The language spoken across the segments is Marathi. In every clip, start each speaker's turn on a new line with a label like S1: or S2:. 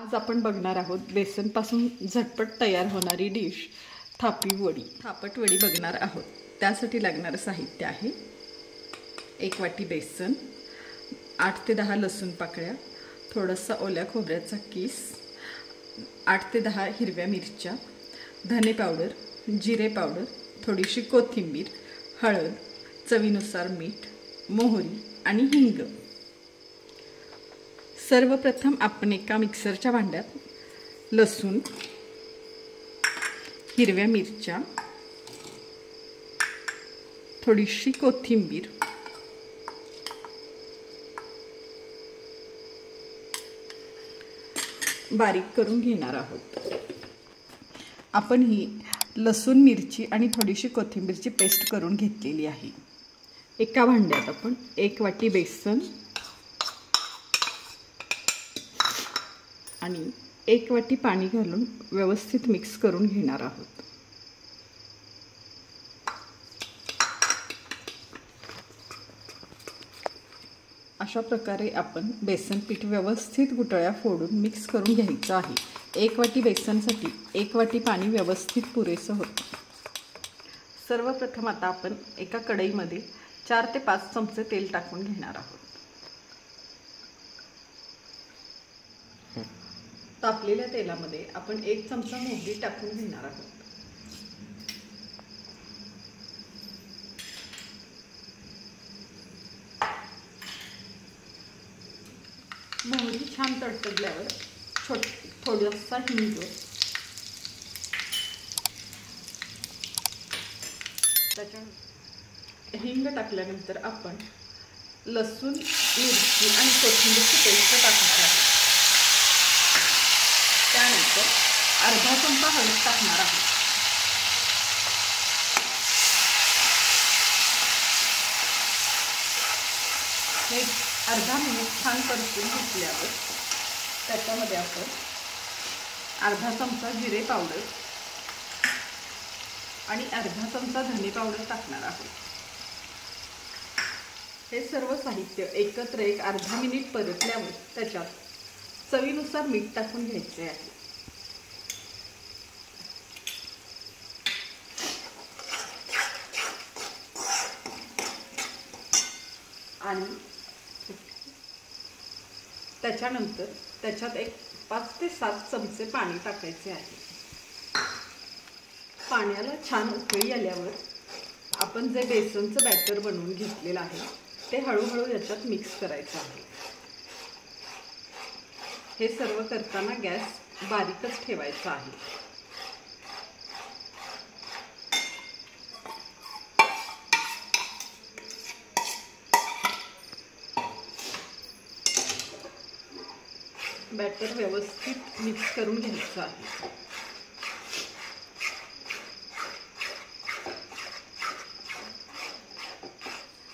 S1: आज आपण बघणार आहोत बेसनपासून झटपट तयार होणारी डिश थापी वडी। थापट वडी बघणार आहोत। त्यासाठी लागणारे साहित्य आहे 1 वाटी बेसन, 8 ते 10 लसूण पाकळ्या, थोडासा ओल्या खोबऱ्याचा किस, 8 ते 10 हिरव्या मिरच्या, धने पावडर, जिरे पावडर, थोडीशी कोथिंबीर, हळद, चवीनुसार मीठ, मोहरी आणि हिंग। सर्वप्रथम आपण एका मिक्सरच्या भांड्यात लसूण, हिरव्या मिरच्या, थोडीशी कोथिंबीर, बारीक करून घेणार आहोत। आपण ही लसूण, मिरची आणि थोडीशी कोथिंबीरची पेस्ट करून घेतलेली आहे। एका भांड्यात आपण 1 वाटी बेसन आणि 1 वाटी पाणी घालून व्यवस्थित मिक्स करून घेणार आहोत। अशा प्रकारे आपण बेसन पीठ व्यवस्थित गुठळ्या फोडून मिक्स करून घ्यायचं आहे। 1 वाटी बेसनसाठी 1 वाटी पाणी व्यवस्थित पुरेसं होतं। सर्वप्रथम आता आपण एका कढईमध्ये 4 ते 5 चमचे तेल टाकून घेणार आहोत। तापलेल्या तेलामध्ये आपण 1 चमचा मोहरी टाकून घेणार आहोत। मोहरी छान तडतडल्यावर थोडासा हिंग, हिंग टाकल्यानंतर आपण लसूण, मिरची आणि कोथिंबीरची पेस्ट टाकायची आहे। त्यानंतर अर्धा चमचा हळद टाकणार आहोत। हे अर्धा मिनिट छान परतून घेतल्यावर त्याच्यामध्ये आपण अर्धा चमचा जिरे पावडर आणि अर्धा चमचा धने पावडर टाकणार आहोत। हे सर्व साहित्य एकत्र एक अर्धा मिनिट परतल्यावर त्याच्यात चवीनुसार मीठ टाकून घ्यायचे आहे। आणि त्याच्यानंतर त्याच्यात 5 ते 7 चमचे पाणी टाकायचे आहे। पाण्याला छान उकळी आल्यावर आपण जे बेसनचं बॅटर बनवून घेतलेलं आहे ते हळूहळू याच्यात मिक्स करायचं आहे। हे सर्व करताना गॅस बारीकच ठेवायचा आहे। बॅटर व्यवस्थित मिक्स करून घ्यायचं आहे।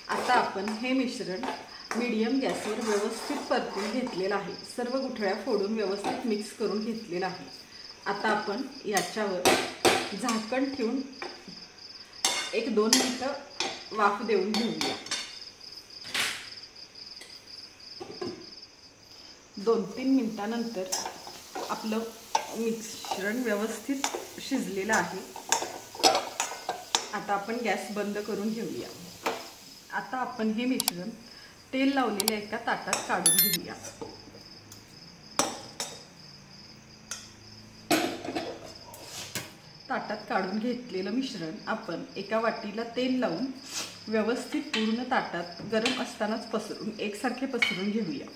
S1: आता आपण हे मिश्रण मीडियम गॅसवर व्यवस्थित परतून घेतलेलं आहे। सर्व गुठळ्या फोडून व्यवस्थित मिक्स करून घेतलेलं आहे। आता आपण याच्यावर झाकण ठेवून 1-2 मिनिटं वाफ देऊन घेऊया। 2-3 मिनिटांनंतर आपलं मिश्रण व्यवस्थित शिजलेलं आहे। आता आपण गॅस बंद करून घेऊया। आता आपण हे मिश्रण तेल लावलेल्या एका ताटात काढून घेऊया। ताटात काढून घेतलेलं मिश्रण आपण एका वाटीला तेल लावून व्यवस्थित पूर्ण ताटात गरम असतानाच पसरून एकसारखे पसरून घेऊया।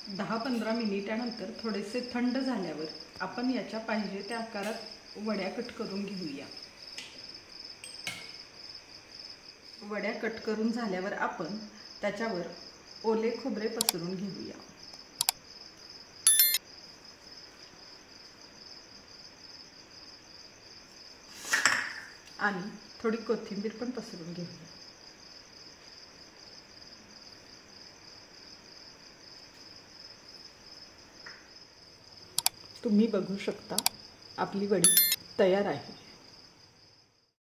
S1: दहा 15 मिनिटांनंतर थोडेसे थंड झाल्यावर आपण याच्या पाहिजे त्या आकारात वड्या कट करून घेऊया। वड्या कट करून झाल्यावर आपण त्याच्यावर ओले खोबरे पसरून घेऊया। आणि थोडी कोथिंबीर पण पसरून घेऊया. तुम्ही बघू शकता आपली वडी तयार आहे.